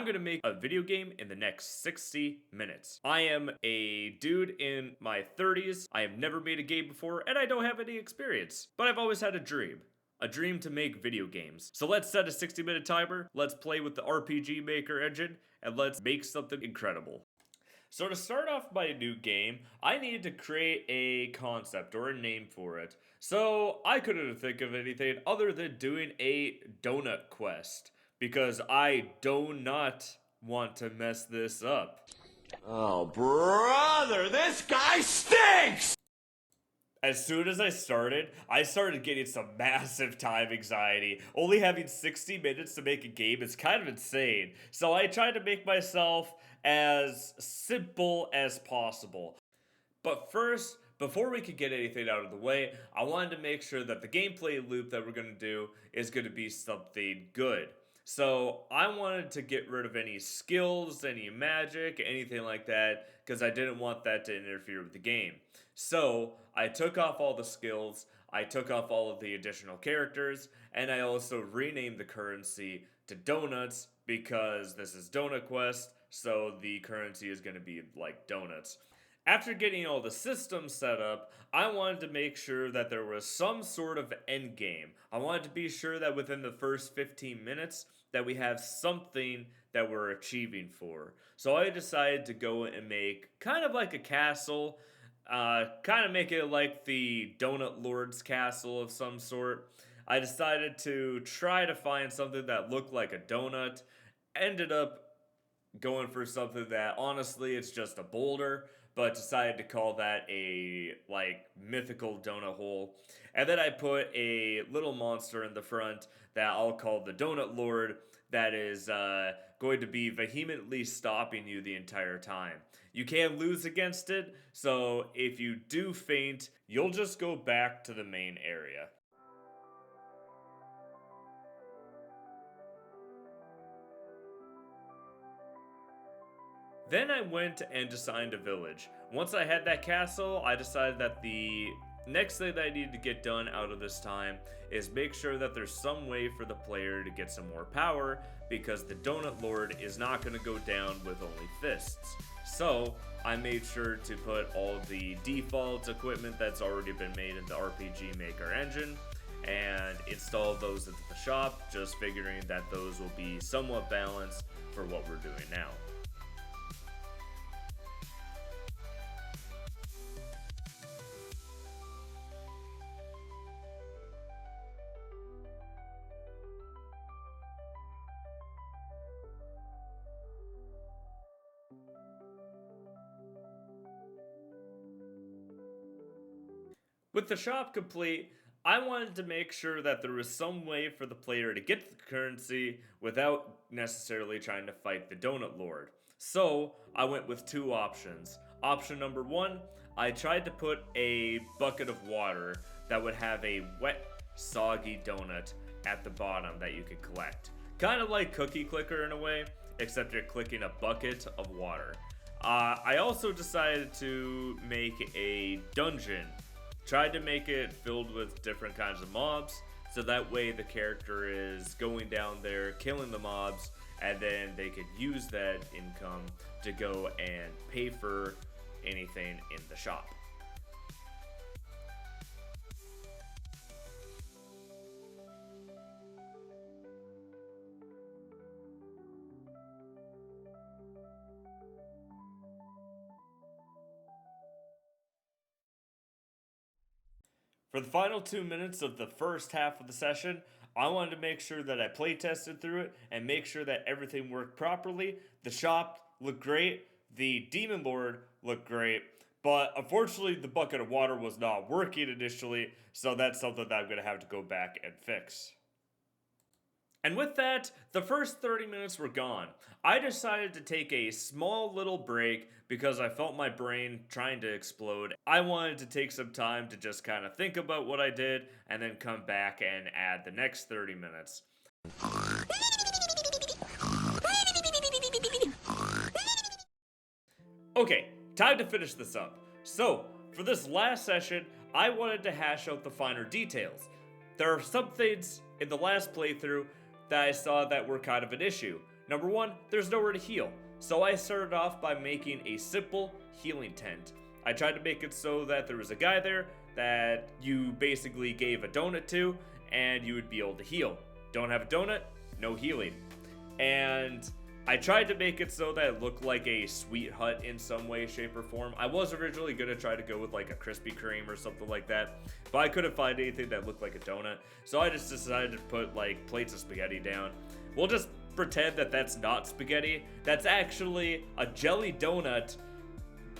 I'm gonna make a video game in the next 60 minutes. I am a dude in my 30s. I have never made a game before, and I don't have any experience. But I've always had a dream. A dream to make video games. So let's set a 60-minute timer, let's play with the RPG Maker engine, and let's make something incredible. So to start off my new game, I needed to create a concept or a name for it. So I couldn't think of anything other than doing a donut quest, because I do not want to mess this up. Oh, brother, this guy stinks! As soon as I started getting some massive time anxiety. Only having 60 minutes to make a game is kind of insane. So I tried to make myself as simple as possible. But first, before we could get anything out of the way, I wanted to make sure that the gameplay loop that we're going to do is going to be something good. So I wanted to get rid of any skills, any magic, anything like that, because I didn't want that to interfere with the game. So I took off all the skills, I took off all of the additional characters, and I also renamed the currency to donuts because this is Donut Quest, so the currency is going to be like donuts. After getting all the systems set up, I wanted to make sure that there was some sort of end game. I wanted to be sure that within the first 15 minutes that we have something that we're achieving for. So I decided to go and make kind of like a castle, kind of make it like the Donut Lord's castle of some sort. I decided to try to find something that looked like a donut. Ended up going for something that honestly it's just a boulder, but decided to call that a like mythical donut hole. And then I put a little monster in the front that I'll call the Donut Lord that is going to be vehemently stopping you the entire time. You can lose against it, so if you do faint, you'll just go back to the main area. Then I went and designed a village. Once I had that castle, I decided that the next thing that I need to get done out of this time is make sure that there's some way for the player to get some more power, because the Donut Lord is not going to go down with only fists. So I made sure to put all the default equipment that's already been made in the RPG Maker engine and install those at the shop, just figuring that those will be somewhat balanced for what we're doing now. With the shop complete, I wanted to make sure that there was some way for the player to get the currency without necessarily trying to fight the Donut Lord. So I went with two options. Option number one, I tried to put a bucket of water that would have a wet, soggy donut at the bottom that you could collect. Kind of like Cookie Clicker in a way, except you're clicking a bucket of water. I also decided to make a dungeon. Tried to make it filled with different kinds of mobs, so that way the character is going down there, killing the mobs, and then they could use that income to go and pay for anything in the shop. For the final 2 minutes of the first half of the session, I wanted to make sure that I play tested through it and make sure that everything worked properly. The shop looked great, the Demon Lord looked great, but unfortunately the bucket of water was not working initially, so that's something that I'm going to have to go back and fix. And with that, the first 30 minutes were gone. I decided to take a small little break because I felt my brain trying to explode. I wanted to take some time to just kind of think about what I did and then come back and add the next 30 minutes. Okay, time to finish this up. So, for this last session, I wanted to hash out the finer details. There are some things in the last playthrough that I saw that were kind of an issue. Number one, there's nowhere to heal. So I started off by making a simple healing tent. I tried to make it so that there was a guy there that you basically gave a donut to and you would be able to heal. Don't have a donut? No healing. And I tried to make it so that it looked like a sweet hut in some way, shape, or form. I was originally going to try to go with like a Krispy Kreme or something like that, but I couldn't find anything that looked like a donut, so I just decided to put like plates of spaghetti down. We'll just pretend that that's not spaghetti. That's actually a jelly donut,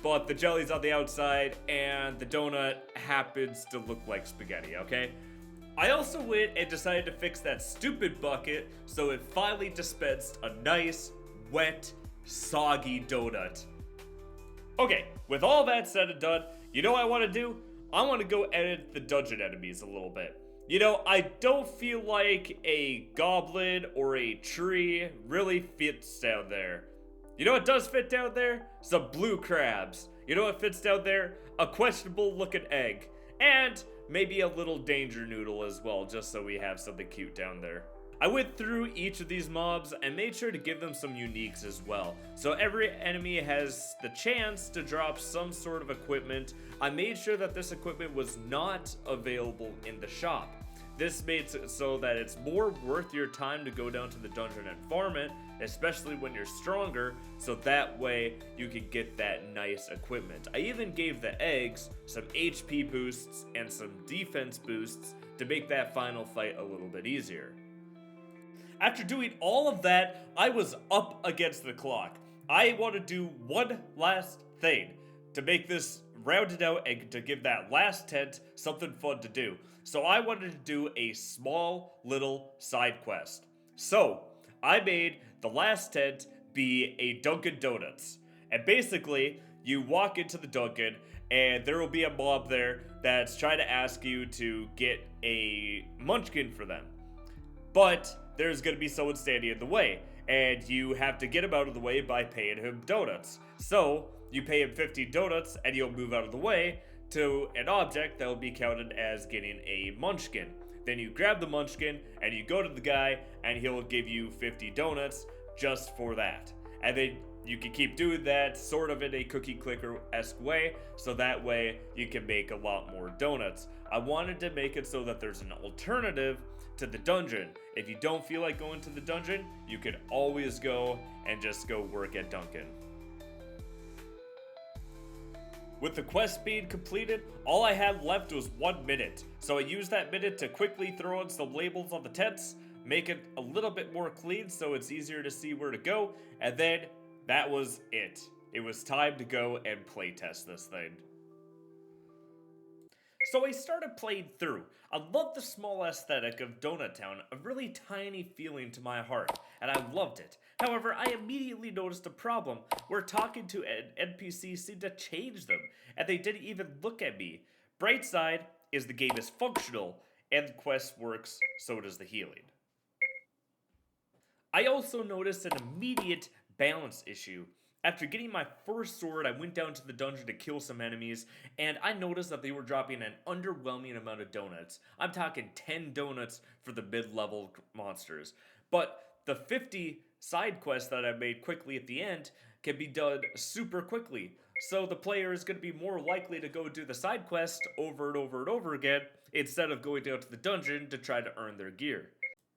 but the jelly's on the outside and the donut happens to look like spaghetti, okay? I also went and decided to fix that stupid bucket so it finally dispensed a nice, wet, soggy donut. Okay, with all that said and done, you know what I want to do? I want to go edit the dungeon enemies a little bit. You know, I don't feel like a goblin or a tree really fits down there. You know what does fit down there? Some blue crabs. You know what fits down there? A questionable looking egg. And maybe a little danger noodle as well, just so we have something cute down there. I went through each of these mobs and made sure to give them some uniques as well. So every enemy has the chance to drop some sort of equipment. I made sure that this equipment was not available in the shop. This made it so that it's more worth your time to go down to the dungeon and farm it, especially when you're stronger, so that way you can get that nice equipment. I even gave the eggs some HP boosts and some defense boosts to make that final fight a little bit easier. After doing all of that, I was up against the clock. I want to do one last thing to make this rounded out and to give that last tent something fun to do. So I wanted to do a small little side quest. So I made the last tent be a Dunkin' Donuts. And basically, you walk into the Dunkin' and there will be a mob there that's trying to ask you to get a munchkin for them. But there's going to be someone standing in the way, and you have to get him out of the way by paying him donuts. So you pay him 50 donuts and you'll move out of the way to an object that will be counted as getting a munchkin. Then you grab the munchkin and you go to the guy and he'll give you 50 donuts just for that. And then you can keep doing that sort of in a cookie clicker-esque way, so that way you can make a lot more donuts. I wanted to make it so that there's an alternative to the dungeon. If you don't feel like going to the dungeon, you can always go and just go work at Dunkin'. With the quest being completed, all I had left was 1 minute, so I used that minute to quickly throw in some labels on the tents, make it a little bit more clean so it's easier to see where to go, and then that was it. It was time to go and playtest this thing. So I started playing through. I love the small aesthetic of Donut Town, a really tiny feeling to my heart, and I loved it. However, I immediately noticed a problem where talking to an NPC seemed to change them, and they didn't even look at me. Bright side is the game is functional, and the quest works, so does the healing. I also noticed an immediate balance issue. After getting my first sword, I went down to the dungeon to kill some enemies, and I noticed that they were dropping an underwhelming amount of donuts. I'm talking 10 donuts for the mid-level monsters. But the 50 side quests that I made quickly at the end can be done super quickly. So the player is going to be more likely to go do the side quest over and over and over again, instead of going down to the dungeon to try to earn their gear.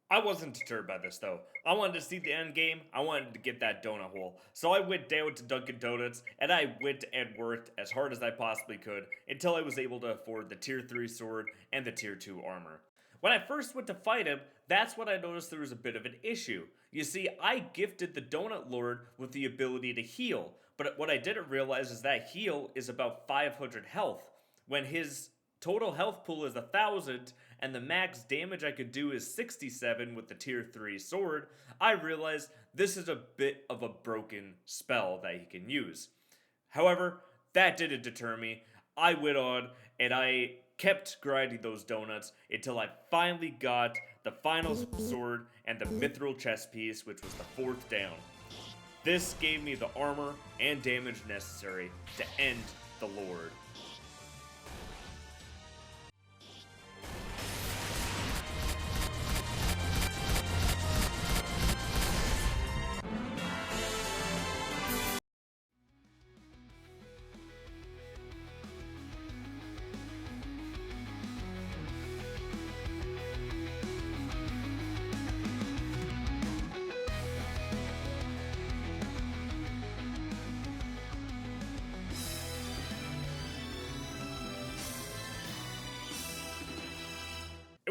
I wasn't deterred by this though. I wanted to see the end game. I wanted to get that donut hole. So I went down to Dunkin' Donuts and I went and worked as hard as I possibly could until I was able to afford the tier 3 sword and the tier 2 armor. When I first went to fight him, that's when I noticed there was a bit of an issue. You see, I gifted the Donut Lord with the ability to heal, but what I didn't realize is that heal is about 500 health, when his total health pool is 1,000 and the max damage I could do is 67 with the tier 3 sword. I realized this is a bit of a broken spell that he can use. However, that didn't deter me. I went on and I kept grinding those donuts until I finally got the final sword and the mithril chest piece, which was the 4th down. This gave me the armor and damage necessary to end the Lord.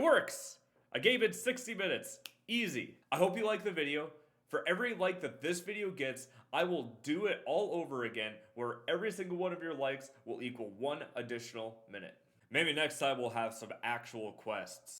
works! A game in 60 minutes. Easy. I hope you like the video. For every like that this video gets, I will do it all over again, where every single one of your likes will equal 1 additional minute. Maybe next time we'll have some actual quests.